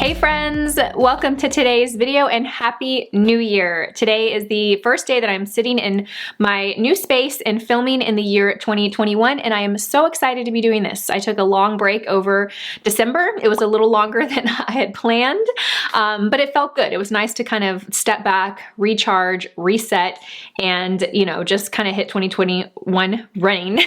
Hey friends, welcome to today's video and Happy New Year. Today is the first day that I'm sitting in my new space and filming in the year 2021, and I am so excited to be doing this. I took a long break over December. It was a little longer than I had planned, but it felt good. It was nice to kind of step back, recharge, reset, and just kind of hit 2021 running.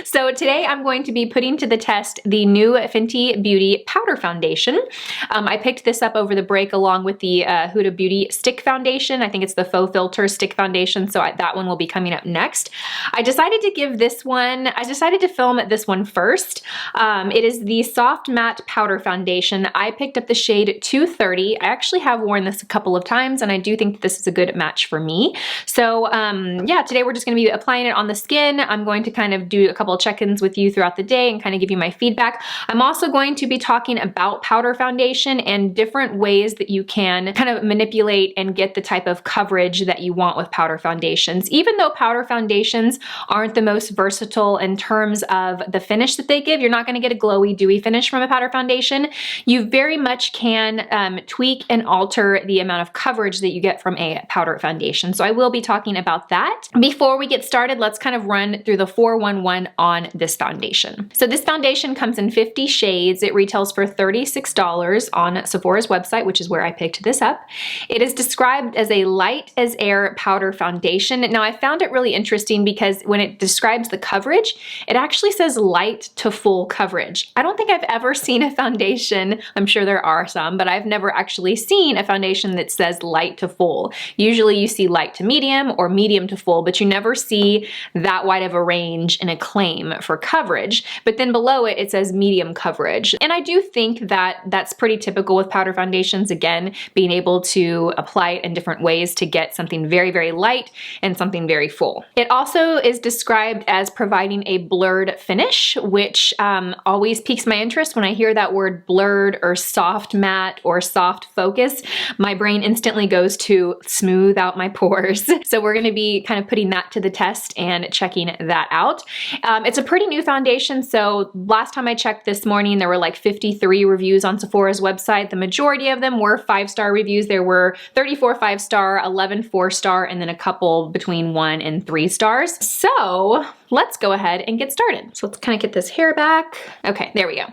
So today I'm going to be putting to the test the new Fenty Beauty Powder Foundation. I picked this up over the break along with the Huda Beauty Stick Foundation. I think it's the Faux Filter Stick Foundation, so that one will be coming up next. I decided to film this one first. It is the Soft Matte Powder Foundation. I picked up the shade 230. I actually have worn this a couple of times, and I do think that this is a good match for me. So yeah, today we're just going to be applying it on the skin. I'm going to kind of do a couple of check-ins with you throughout the day and kind of give you my feedback. I'm also going to be talking about powder foundation and different ways that you can kind of manipulate and get the type of coverage that you want with powder foundations. Even though powder foundations aren't the most versatile in terms of the finish that they give, you're not going to get a glowy, dewy finish from a powder foundation. You very much can tweak and alter the amount of coverage that you get from a powder foundation. So I will be talking about that. Before we get started, let's kind of run through the 411 on this foundation. So this foundation comes in 50 shades. It retails for $36 on Sephora's website, which is where I picked this up. It is described as a light as air powder foundation. Now I found it really interesting because when it describes the coverage, it actually says light to full coverage. I don't think I've ever seen a foundation, I'm sure there are some, but I've never actually seen a foundation that says light to full. Usually you see light to medium or medium to full, but you never see that wide of a range in a claim for coverage. But then below it, it says medium coverage. And I do think that that's pretty typical with powder foundations. Again, being able to apply it in different ways to get something very, very light and something very full. It also is described as providing a blurred finish, which always piques my interest. When I hear that word blurred or soft matte or soft focus, my brain instantly goes to smooth out my pores. So we're going to be kind of putting that to the test and checking that out. It's a pretty new foundation, so last time I checked this morning, there were like 53 reviews on Sephora's website. The majority of them were 5-star reviews. There were 34 5-star, 11 4-star, and then a couple between 1 and 3 stars. So let's go ahead and get started. So let's kind of get this hair back. Okay, there we go.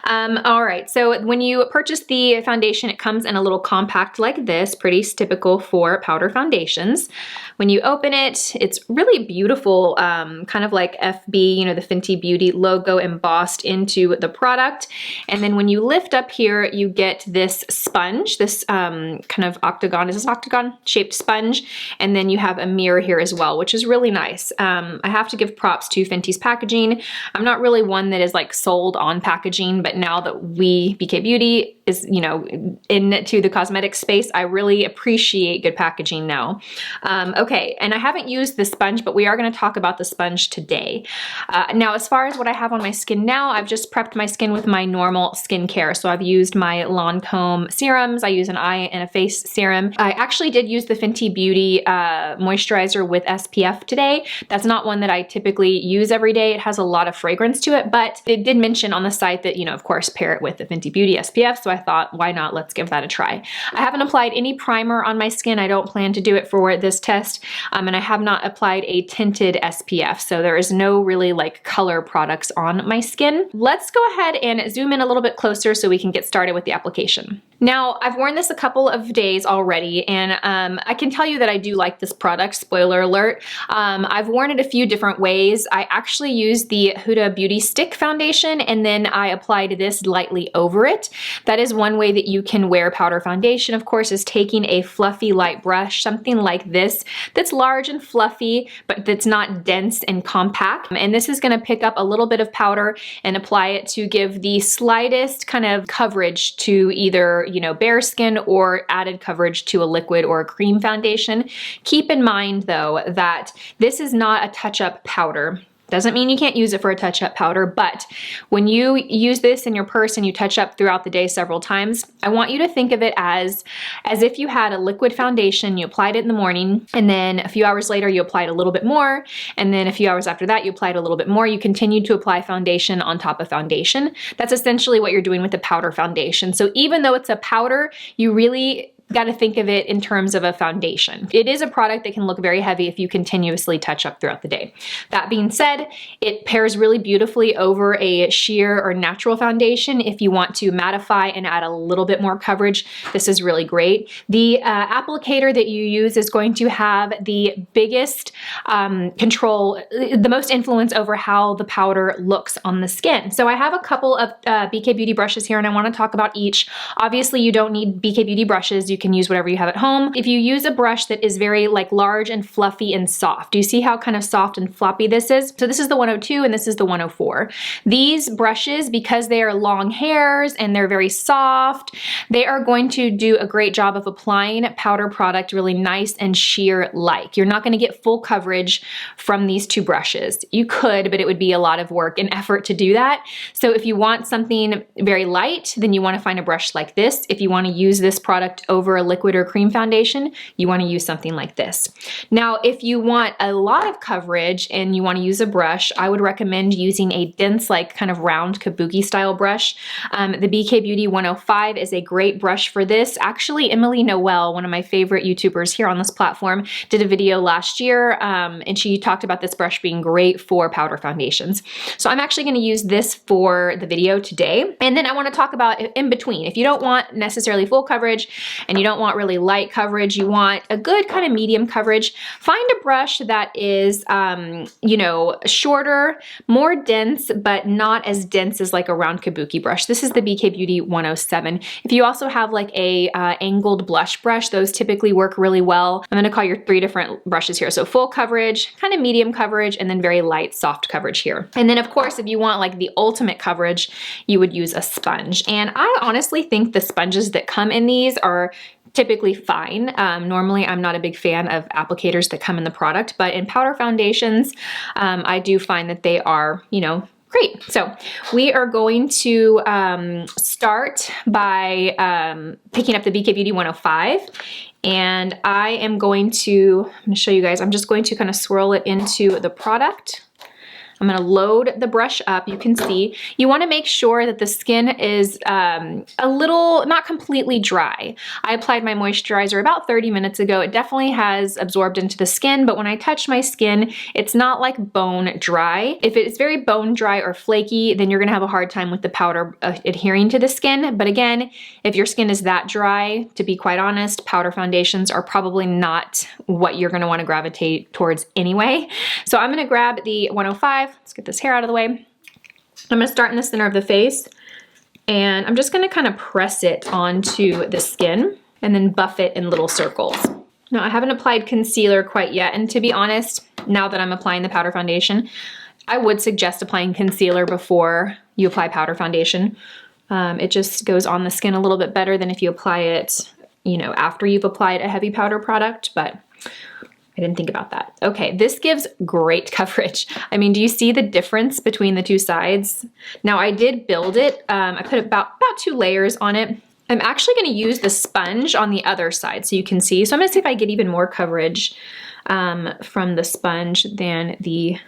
All right, so when you purchase the foundation, it comes in a little compact like this, pretty typical for powder foundations. When you open it, it's really beautiful, kind of like FB, the Fenty Beauty logo embossed into the product. And then when you lift up here, you get this sponge, this kind of octagon, is this octagon shaped sponge? And then you have a mirror here as well, which is really nice. I have to give props to Fenty's packaging. I'm not really one that is like sold on packaging, but now that BK Beauty is, into the cosmetic space, I really appreciate good packaging now. Okay, and I haven't used the sponge, but we are going to talk about the sponge today. Now, as far as what I have on my skin now, I've just prepped my skin with my normal skincare. So I've used my Lancome serums. I use an eye and a face serum. I actually did use the Fenty Beauty moisturizer with SPF today. That's not one that I typically use every day. It has a lot of fragrance to it, but it did mention on the site that, of course, pair it with the Fenty Beauty SPF. So I thought, why not? Let's give that a try. I haven't applied any primer on my skin. I don't plan to do it for this test. And I have not applied a tinted SPF. So there is no really like color products on my skin. Let's go ahead and zoom in a little bit closer so we can get started with the application. Now, I've worn this a couple of days already, and I can tell you that I do like this product, spoiler alert. I've worn it a few different ways. I actually used the Huda Beauty Stick Foundation, and then I applied this lightly over it. That is one way that you can wear powder foundation, of course, is taking a fluffy light brush, something like this, that's large and fluffy, but that's not dense and compact. And this is gonna pick up a little bit of powder and apply it to give the slightest kind of coverage to either bare skin or added coverage to a liquid or a cream foundation. Keep in mind though that this is not a touch-up powder. Doesn't mean you can't use it for a touch-up powder, but when you use this in your purse and you touch up throughout the day several times, I want you to think of it as if you had a liquid foundation, you applied it in the morning, and then a few hours later you applied a little bit more, and then a few hours after that you applied a little bit more. You continue to apply foundation on top of foundation. That's essentially what you're doing with the powder foundation. So even though it's a powder, you really got to think of it in terms of a foundation. It is a product that can look very heavy if you continuously touch up throughout the day. That being said, it pairs really beautifully over a sheer or natural foundation. If you want to mattify and add a little bit more coverage, this is really great. The applicator that you use is going to have the biggest control, the most influence over how the powder looks on the skin. So I have a couple of BK Beauty brushes here and I want to talk about each. Obviously you don't need BK Beauty brushes. You can use whatever you have at home. If you use a brush that is very like large and fluffy and soft, do you see how kind of soft and floppy this is? So this is the 102 and this is the 104. These brushes, because they are long hairs and they're very soft, they are going to do a great job of applying powder product really nice and sheer-like. You're not going to get full coverage from these two brushes. You could, but it would be a lot of work and effort to do that. So if you want something very light, then you want to find a brush like this. If you want to use this product over a liquid or cream foundation, you want to use something like this. Now, if you want a lot of coverage and you want to use a brush, I would recommend using a dense, like kind of round kabuki style brush. The BK Beauty 105 is a great brush for this. Actually, Emily Noel, one of my favorite YouTubers here on this platform, did a video last year and she talked about this brush being great for powder foundations. So I'm actually going to use this for the video today. And then I want to talk about in between. If you don't want necessarily full coverage and you don't want really light coverage, you want a good kind of medium coverage, find a brush that is, you know, shorter, more dense, but not as dense as like a round kabuki brush. This is the BK Beauty 107. If you also have like a angled blush brush, those typically work really well. I'm going to call your 3 different brushes here. So full coverage, kind of medium coverage, and then very light, soft coverage here. And then of course, if you want like the ultimate coverage, you would use a sponge. And I honestly think the sponges that come in these are typically fine. Normally, I'm not a big fan of applicators that come in the product, but in powder foundations, I do find that they are, you know, great. So we are going to start by picking up the BK Beauty 105. And I am going to show you guys, I'm just going to kind of swirl it into the product. I'm going to load the brush up. You can see you want to make sure that the skin is a little, not completely dry. I applied my moisturizer about 30 minutes ago. It definitely has absorbed into the skin, but when I touch my skin, it's not like bone dry. If it's very bone dry or flaky, then you're going to have a hard time with the powder adhering to the skin. But again, if your skin is that dry, to be quite honest, powder foundations are probably not what you're going to want to gravitate towards anyway. So I'm going to grab the 105. Let's get this hair out of the way. I'm going to start in the center of the face and I'm just going to kind of press it onto the skin and then buff it in little circles. Now I haven't applied concealer quite yet, and to be honest, now that I'm applying the powder foundation, I would suggest applying concealer before you apply powder foundation. It just goes on the skin a little bit better than if you apply it, you know, after you've applied a heavy powder product, but I didn't think about that. Okay, this gives great coverage. I mean, do you see the difference between the two sides? Now I did build it. I put about 2 layers on it. I'm actually going to use the sponge on the other side so you can see. So I'm going to see if I get even more coverage from the sponge than the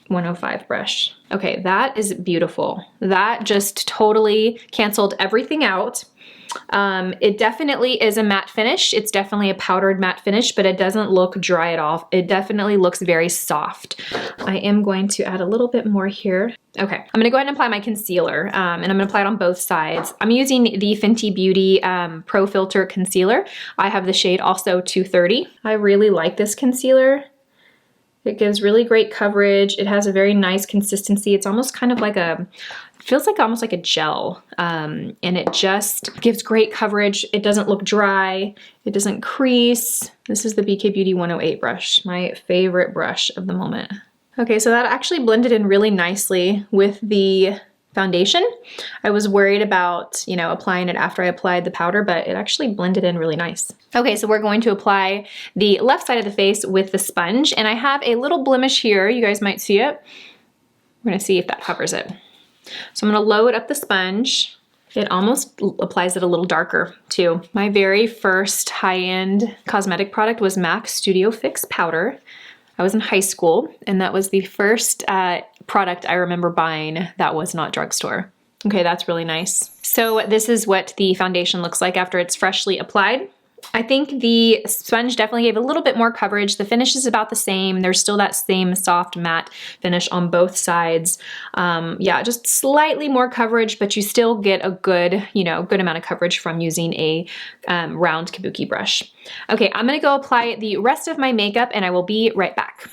105 brush. Okay, that is beautiful. That just totally canceled everything out. It definitely is a matte finish. It's definitely a powdered matte finish, but it doesn't look dry at all. It definitely looks very soft. I am going to add a little bit more here. Okay, I'm going to go ahead and apply my concealer, and I'm going to apply it on both sides. I'm using the Fenty Beauty Pro Filt'r Concealer. I have the shade also 230. I really like this concealer. It gives really great coverage. It has a very nice consistency. It's almost kind of like feels like almost like a gel, and it just gives great coverage. It doesn't look dry. It doesn't crease. This is the BK Beauty 108 brush, my favorite brush of the moment. Okay, so that actually blended in really nicely with the foundation. I was worried about, you know, applying it after I applied the powder, but it actually blended in really nice. Okay, so we're going to apply the left side of the face with the sponge, and I have a little blemish here. You guys might see it. We're gonna see if that covers it. So I'm gonna load up the sponge. It almost applies it a little darker too. My very first high-end cosmetic product was MAC Studio Fix Powder. I was in high school, and that was the first product I remember buying that was not drugstore. Okay, that's really nice. So this is what the foundation looks like after it's freshly applied. I think the sponge definitely gave a little bit more coverage. The finish is about the same. There's still that same soft matte finish on both sides. Yeah, just slightly more coverage, but you still get a good, you know, good amount of coverage from using a round kabuki brush. Okay, I'm gonna go apply the rest of my makeup and I will be right back.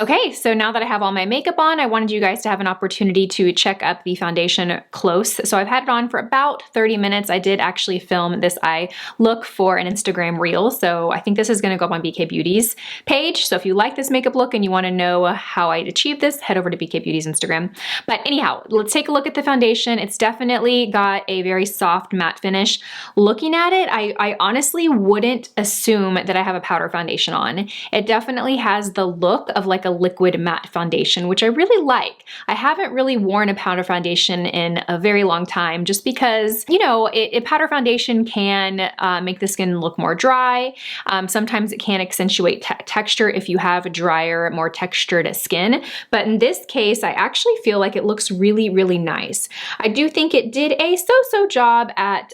Okay, so now that I have all my makeup on, I wanted you guys to have an opportunity to check up the foundation close. So I've had it on for about 30 minutes. I did actually film this eye look for an Instagram reel. So I think this is gonna go up on BK Beauty's page. So if you like this makeup look and you wanna know how I achieved this, head over to BK Beauty's Instagram. But anyhow, let's take a look at the foundation. It's definitely got a very soft matte finish. Looking at it, I honestly wouldn't assume that I have a powder foundation on. It definitely has the look of like a liquid matte foundation, which I really like. I haven't really worn a powder foundation in a very long time just because, you know, a powder foundation can make the skin look more dry. Sometimes it can accentuate texture if you have a drier, more textured skin. But in this case, I actually feel like it looks really, really nice. I do think it did a so-so job at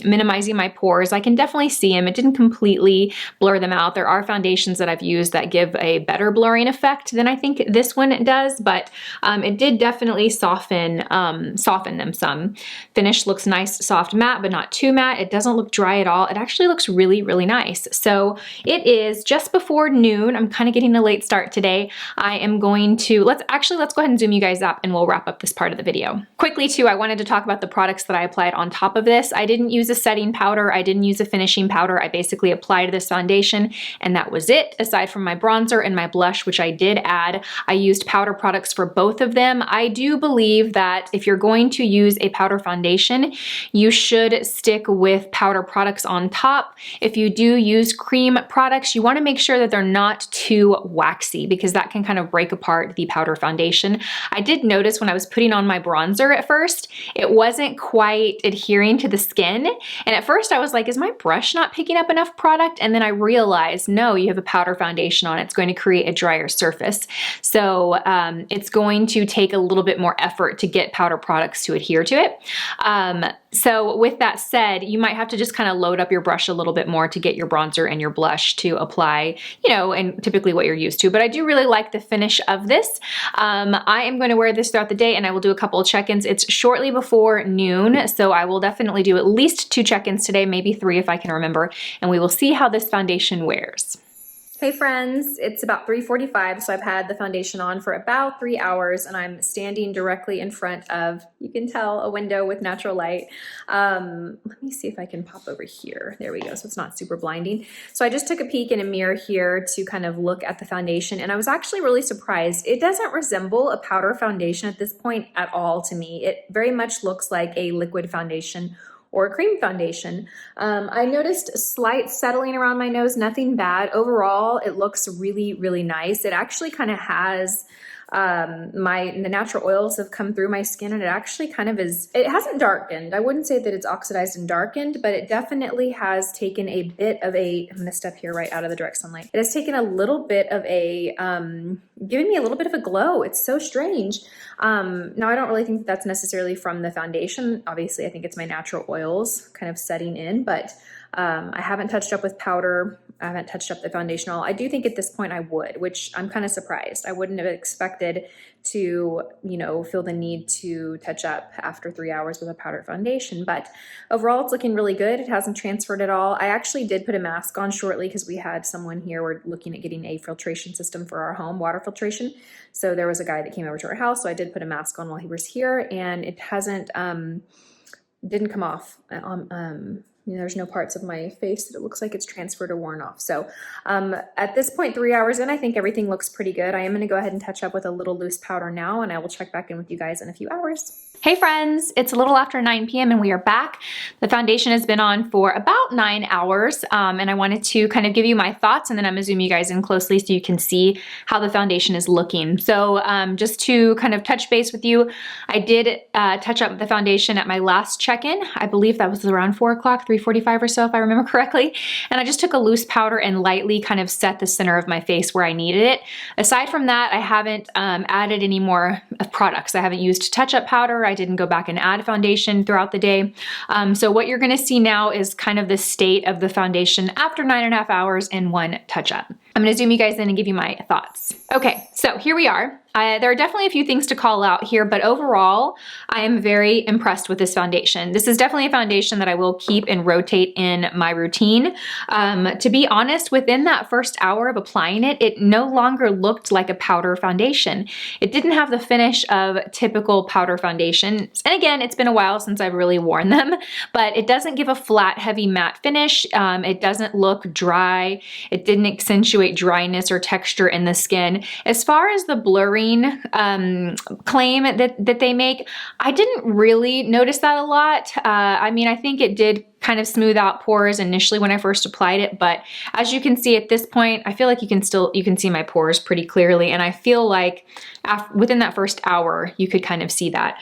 minimizing my pores. I can definitely see them. It didn't completely blur them out. There are foundations that I've used that give a better blurring effect than I think this one does, but it did definitely soften them some. Finish looks nice, soft matte, but not too matte. It doesn't look dry at all. It actually looks really, really nice. So it is just before noon. I'm kind of getting a late start today. I am going to, let's go ahead and zoom you guys up and we'll wrap up this part of the video. Quickly too, I wanted to talk about the products that I applied on top of this. I didn't use a setting powder. I didn't use a finishing powder. I basically applied this foundation and that was it, aside from my bronzer and my blush, which I did add. I used powder products for both of them. I do believe that if you're going to use a powder foundation, you should stick with powder products on top. If you do use cream products, you want to make sure that they're not too waxy because that can kind of break apart the powder foundation. I did notice when I was putting on my bronzer at first, it wasn't quite adhering to the skin. And at first I was like, is my brush not picking up enough product? And then I realized, no, you have a powder foundation on. It's going to create a drier surface. So it's going to take a little bit more effort to get powder products to adhere to it. So with that said, you might have to just kind of load up your brush a little bit more to get your bronzer and your blush to apply, you know, and typically what you're used to. But I do really like the finish of this. I am going to wear this throughout the day and I will do a couple of check-ins. It's shortly before noon, so I will definitely do at least 2 check-ins today, maybe 3 if I can remember, and we will see how this foundation wears. Hey friends, it's about 3:45, so I've had the foundation on for about 3 hours and I'm standing directly in front of, you can tell, a window with natural light. Let me see if I can pop over here. There we go, so it's not super blinding. So I just took a peek in a mirror here to kind of look at the foundation and I was actually really surprised. It doesn't resemble a powder foundation at this point at all to me. It very much looks like a liquid foundation or a cream foundation. I noticed a slight settling around my nose, nothing bad. Overall, it looks really, really nice. It actually kind of has, the natural oils have come through my skin and it actually kind of is, it hasn't darkened. I wouldn't say that it's oxidized and darkened, but it definitely has taken a bit of a, I'm gonna step here right out of the direct sunlight. It has taken a little bit of a, giving me a little bit of a glow. It's so strange. Now I don't really think that's necessarily from the foundation. Obviously I think it's my natural oils kind of setting in, but I haven't touched up with powder. I haven't touched up the foundation at all. I do think at this point I would, which I'm kind of surprised. I wouldn't have expected to, you know, feel the need to touch up after 3 hours with a powder foundation, but overall it's looking really good. It hasn't transferred at all. I actually did put a mask on shortly because we had someone here, we're looking at getting a filtration system for our home, water filtration. So there was a guy that came over to our house, so I did put a mask on while he was here and it hasn't, didn't come off there's no parts of my face that it looks like it's transferred or worn off. So at this point, 3 hours in, I think everything looks pretty good. I am gonna go ahead and touch up with a little loose powder now, and I will check back in with you guys in a few hours. Hey friends, it's a little after 9 p.m. and we are back. The foundation has been on for about 9 hours, and I wanted to kind of give you my thoughts, and then I'm gonna zoom you guys in closely so you can see how the foundation is looking. So just to kind of touch base with you, I did touch up the foundation at my last check-in. I believe that was around 4 o'clock, 3:45 or so if I remember correctly, and I just took a loose powder and lightly kind of set the center of my face where I needed it. Aside from that, I haven't added any more products. I haven't used touch-up powder. I didn't go back and add foundation throughout the day. So what you're gonna see now is kind of the state of the foundation after 9.5 hours and 1 touch-up. I'm gonna zoom you guys in and give you my thoughts. Okay, so here we are. There are definitely a few things to call out here, but overall, I am very impressed with this foundation. This is definitely a foundation that I will keep and rotate in my routine. To be honest, within that first hour of applying it, it no longer looked like a powder foundation. It didn't have the finish of typical powder foundations. And again, it's been a while since I've really worn them, but it doesn't give a flat, heavy matte finish. It doesn't look dry. It didn't accentuate dryness or texture in the skin. As far as the blurring claim that they make, I didn't really notice that a lot. I mean, I think it did kind of smooth out pores initially when I first applied it, but as you can see at this point, I feel like you can see my pores pretty clearly, and I feel like within that first hour, you could kind of see that.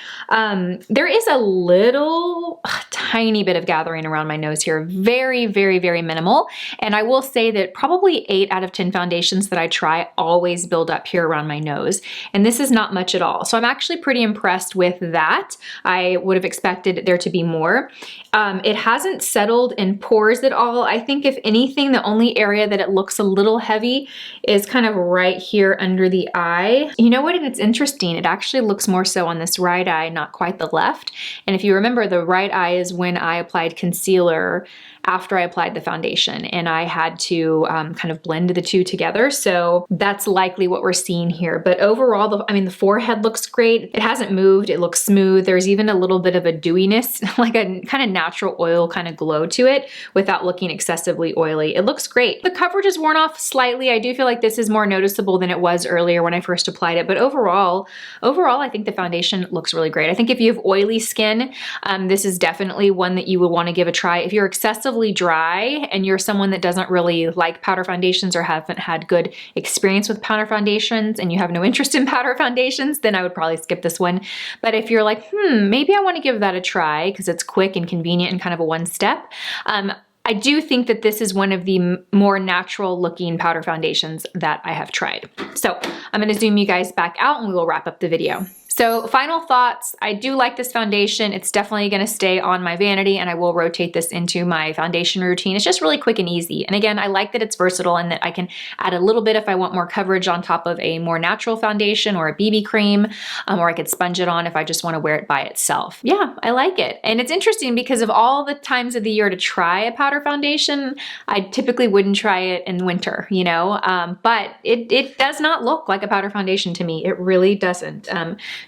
There is a little tiny bit of gathering around my nose here, very, very, very minimal, and I will say that probably 8 out of 10 foundations that I try always build up here around my nose, and this is not much at all. So I'm actually pretty impressed with that. I would have expected there to be more. It hasn't settled in pores at all. I think if anything, the only area that it looks a little heavy is kind of right here under the eye. You know what? It's interesting. It actually looks more so on this right eye, not quite the left. And if you remember, the right eye is when I applied concealer after I applied the foundation, and I had to kind of blend the two together. So that's likely what we're seeing here. But overall, the forehead looks great. It hasn't moved. It looks smooth. There's even a little bit of a dewiness, like a kind of natural oil kind of glow to it without looking excessively oily. It looks great. The coverage is worn off slightly. I do feel like this is more noticeable than it was earlier when I first applied it. But overall, I think the foundation looks really great. I think if you have oily skin, this is definitely one that you would want to give a try. If you're excessively dry and you're someone that doesn't really like powder foundations or haven't had good experience with powder foundations and you have no interest in powder foundations, then I would probably skip this one. But if you're like, maybe I want to give that a try because it's quick and convenient and kind of a one step, I do think that this is one of the more natural looking powder foundations that I have tried. So I'm going to zoom you guys back out and we will wrap up the video. So final thoughts, I do like this foundation. It's definitely gonna stay on my vanity and I will rotate this into my foundation routine. It's just really quick and easy. And again, I like that it's versatile and that I can add a little bit if I want more coverage on top of a more natural foundation or a BB cream, or I could sponge it on if I just wanna wear it by itself. Yeah, I like it. And it's interesting because of all the times of the year to try a powder foundation, I typically wouldn't try it in winter, you know, but it does not look like a powder foundation to me. It really doesn't.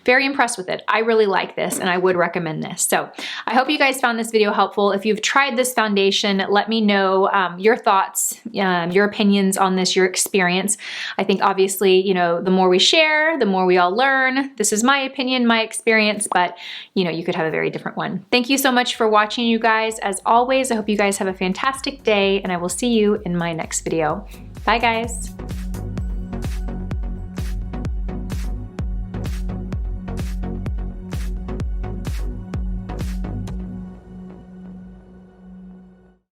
Very impressed with it. I really like this and I would recommend this. So I hope you guys found this video helpful. If you've tried this foundation, let me know your thoughts, your opinions on this, your experience. I think obviously, you know, the more we share, the more we all learn. This is my opinion, my experience, but you know, you could have a very different one. Thank you so much for watching, you guys. As always, I hope you guys have a fantastic day and I will see you in my next video. Bye guys.